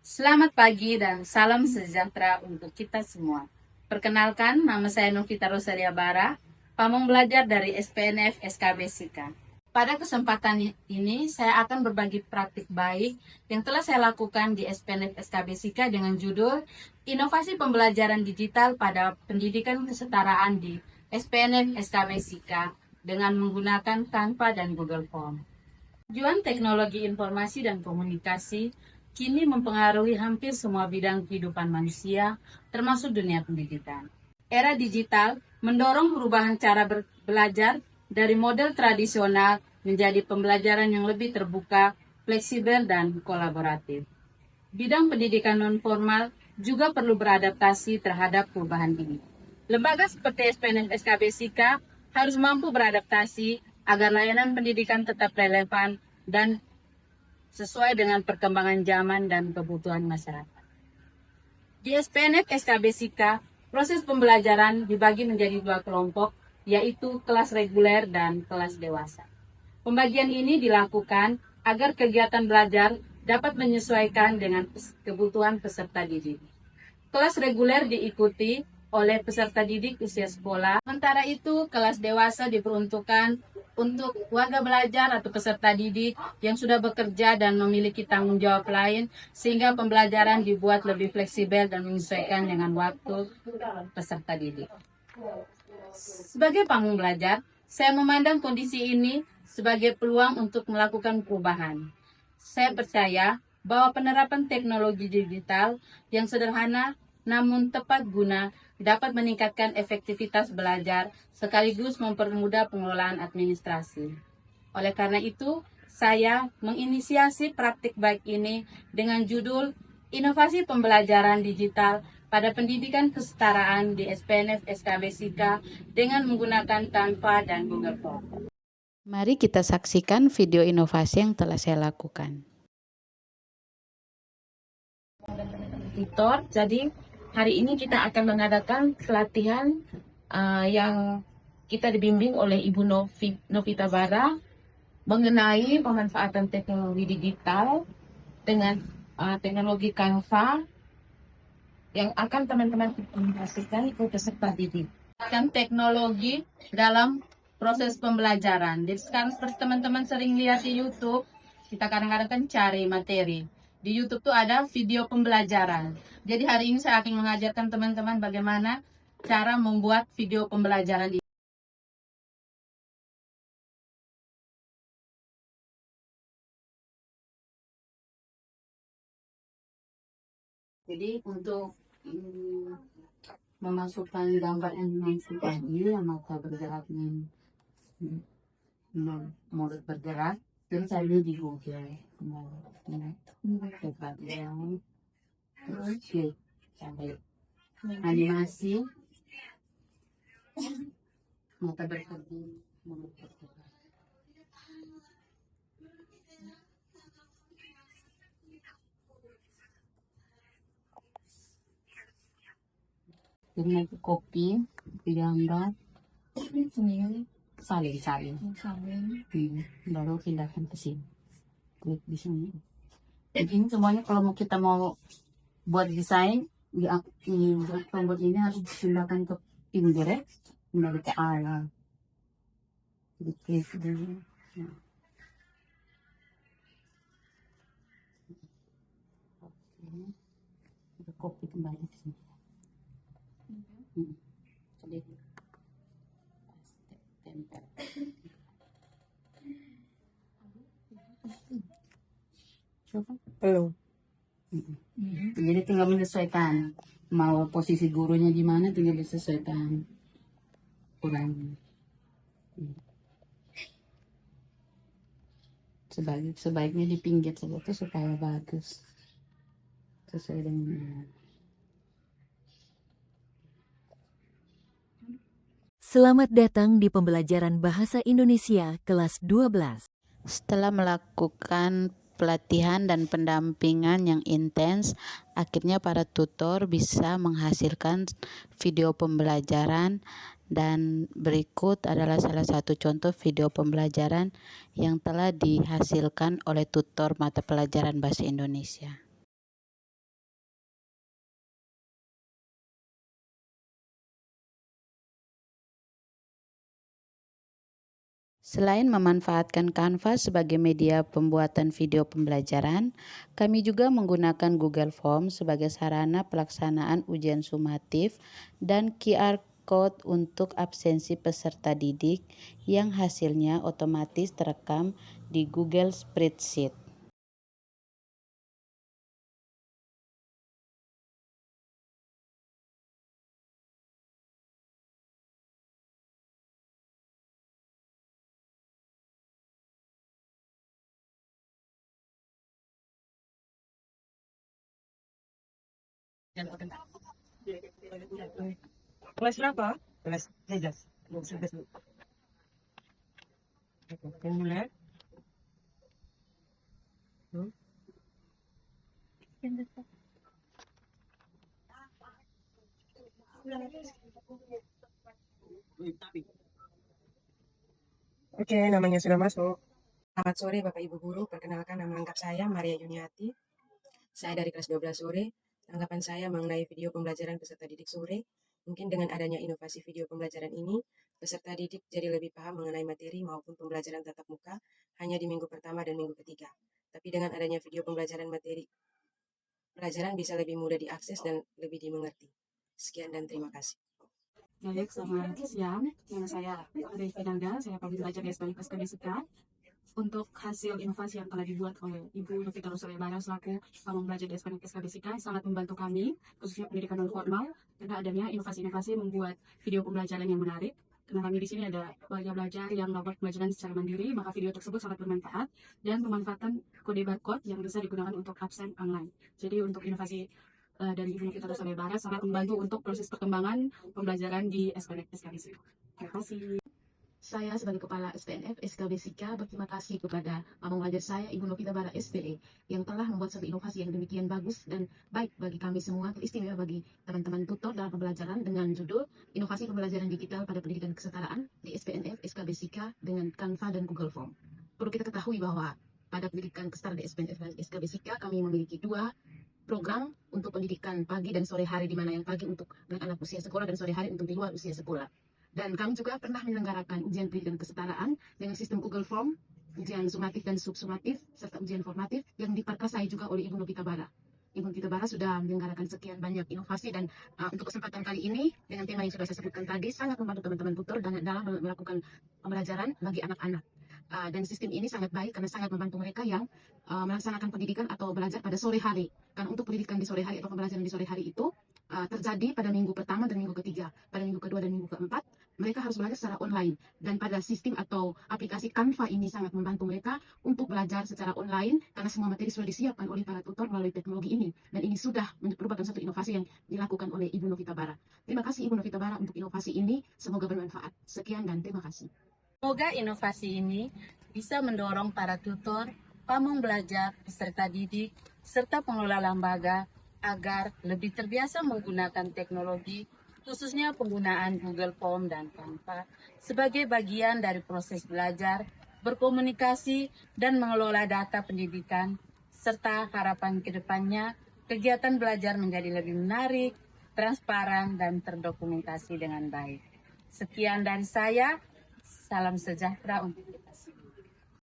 Selamat pagi dan salam sejahtera untuk kita semua. Perkenalkan, nama saya Novita Rosalia Bara, pamong belajar dari SPNF SKB Sika. Pada kesempatan ini, saya akan berbagi praktik baik yang telah saya lakukan di SPNF SKB Sika dengan judul Inovasi Pembelajaran Digital pada Pendidikan Kesetaraan di SPNF SKB Sika dengan menggunakan Canva dan Google Form. Tujuan teknologi informasi dan komunikasi kini mempengaruhi hampir semua bidang kehidupan manusia, termasuk dunia pendidikan. Era digital mendorong perubahan cara belajar dari model tradisional menjadi pembelajaran yang lebih terbuka, fleksibel, dan kolaboratif. Bidang pendidikan non-formal juga perlu beradaptasi terhadap perubahan ini. Lembaga seperti SPNF SKB Sika harus mampu beradaptasi agar layanan pendidikan tetap relevan dan sesuai dengan perkembangan zaman dan kebutuhan masyarakat. Di SPNF SKB Sika, proses pembelajaran dibagi menjadi dua kelompok, yaitu kelas reguler dan kelas dewasa. Pembagian ini dilakukan agar kegiatan belajar dapat menyesuaikan dengan kebutuhan peserta didik. Kelas reguler diikuti oleh peserta didik usia sekolah. Sementara itu, kelas dewasa diperuntukkan untuk warga belajar atau peserta didik yang sudah bekerja dan memiliki tanggung jawab lain, sehingga pembelajaran dibuat lebih fleksibel dan menyesuaikan dengan waktu peserta didik. Sebagai pamong belajar, saya memandang kondisi ini sebagai peluang untuk melakukan perubahan. Saya percaya bahwa penerapan teknologi digital yang sederhana namun tepat guna dapat meningkatkan efektivitas belajar sekaligus mempermudah pengelolaan administrasi. Oleh karena itu, saya menginisiasi praktik baik ini dengan judul Inovasi Pembelajaran Digital pada Pendidikan Kesetaraan di SPNF SKB Sika dengan menggunakan Canva dan Google Form. Mari kita saksikan video inovasi yang telah saya lakukan. Tutor, jadi hari ini kita akan mengadakan pelatihan yang kita dibimbing oleh Ibu Novita Bara mengenai pemanfaatan teknologi digital dengan teknologi Canva yang akan teman-teman implementasikan ke peserta didik. Teknologi dalam proses pembelajaran. Jadi sekarang seperti teman-teman sering lihat di YouTube, kita kadang-kadang kan cari materi. Di YouTube tuh ada video pembelajaran. Jadi hari ini saya akan mengajarkan teman-teman bagaimana cara membuat video pembelajaran ini. Jadi untuk memasukkan gambar animasi tadi yang mata bergeraknya mulut bergerak, terus saya di Google sampai animasi mata bergerak mulut bergerak. Jadi nanti copy gambar salin baru pindahkan ke sini, klik di sini. Jadi ini semuanya kalau kita mau buat desain di tombol ini harus dipindahkan ke pinggir ya, pindah ke arah, jadi klik dulu. Oke, copy kembali ke sini. Jadi tempel. Coba Belum. Jadi tinggal menyesuaikan mau posisi gurunya di mana, tinggal disesuaikan kurang. Sebaiknya di pinggir saja tuh supaya bagus sesuai dengan. Selamat datang di pembelajaran Bahasa Indonesia kelas 12. Setelah melakukan pelatihan dan pendampingan yang intens, akhirnya para tutor bisa menghasilkan video pembelajaran, dan berikut adalah salah satu contoh video pembelajaran yang telah dihasilkan oleh tutor mata pelajaran Bahasa Indonesia. Selain memanfaatkan Canva sebagai media pembuatan video pembelajaran, kami juga menggunakan Google Form sebagai sarana pelaksanaan ujian sumatif dan QR Code untuk absensi peserta didik yang hasilnya otomatis terekam di Google Spreadsheet. Kelas berapa? Kelas 13. Kelas 11 Bu. Oke, mulai. Oke, namanya sudah masuk. Selamat sore Bapak Ibu Guru, perkenalkan nama lengkap saya Maria Yuniati. Saya dari kelas 12 sore. Tanggapan saya mengenai video pembelajaran peserta didik sore, mungkin dengan adanya inovasi video pembelajaran ini, peserta didik jadi lebih paham mengenai materi maupun pembelajaran tatap muka hanya di minggu pertama dan minggu ketiga. Tapi dengan adanya video pembelajaran materi, pelajaran bisa lebih mudah diakses dan lebih dimengerti. Sekian dan terima kasih. Baik, selamat siang. Nama saya Ade Fernanda, saya pabrik belajar di SPNF SKBSIKA. Untuk hasil inovasi yang telah dibuat oleh Ibu Novita Rosalia Bara selaku pamong belajar di SPNF SKBSIKA sangat membantu kami, khususnya pendidikan non formal, karena adanya inovasi-inovasi membuat video pembelajaran yang menarik. Karena kami di sini ada warga belajar yang melakukan pembelajaran secara mandiri, maka video tersebut sangat bermanfaat dan pemanfaatan kode barcode yang bisa digunakan untuk absen online. Jadi untuk inovasi dari Ibu Novita Rosalia Bara sangat membantu untuk proses perkembangan pembelajaran di SPNF SKBSIKA. Terima kasih. Saya sebagai Kepala SPNF SKBSIKA berterima kasih kepada pamong belajar saya Ibu Novita Bara SPE yang telah membuat satu inovasi yang demikian bagus dan baik bagi kami semua, teristimewa bagi teman-teman tutor dalam pembelajaran dengan judul Inovasi Pembelajaran Digital pada Pendidikan Kesetaraan di SPNF SKBSIKA dengan Canva dan Google Form. Perlu kita ketahui bahwa pada pendidikan kesetaraan di SPNF dan SKBSIKA kami memiliki dua program untuk pendidikan pagi dan sore hari, di mana yang pagi untuk anak-anak usia sekolah dan sore hari untuk di luar usia sekolah. Dan kami juga pernah menyelenggarakan ujian pendidikan kesetaraan dengan sistem Google Form, ujian sumatif dan subsumatif, serta ujian formatif yang diperkasai juga oleh Ibu Novita Bara. Ibu Novita Bara sudah menyelenggarakan sekian banyak inovasi dan untuk kesempatan kali ini dengan tema yang sudah saya sebutkan tadi sangat membantu teman-teman tutor dalam melakukan pembelajaran bagi anak-anak. Dan sistem ini sangat baik karena sangat membantu mereka yang melaksanakan pendidikan atau belajar pada sore hari. Karena untuk pendidikan di sore hari atau pembelajaran di sore hari itu terjadi pada minggu pertama dan minggu ketiga. Pada minggu kedua dan minggu keempat, mereka harus belajar secara online. Dan pada sistem atau aplikasi Canva ini sangat membantu mereka untuk belajar secara online karena semua materi sudah disiapkan oleh para tutor melalui teknologi ini. Dan ini sudah merupakan satu inovasi yang dilakukan oleh Ibu Novita Bara. Terima kasih Ibu Novita Bara untuk inovasi ini. Semoga bermanfaat. Sekian dan terima kasih. Semoga inovasi ini bisa mendorong para tutor, pamong belajar, peserta didik, serta pengelola lembaga agar lebih terbiasa menggunakan teknologi, khususnya penggunaan Google Form dan Canva, sebagai bagian dari proses belajar, berkomunikasi, dan mengelola data pendidikan, serta harapan ke depannya kegiatan belajar menjadi lebih menarik, transparan, dan terdokumentasi dengan baik. Sekian dari saya. Salam sejahtera untuk kita semua.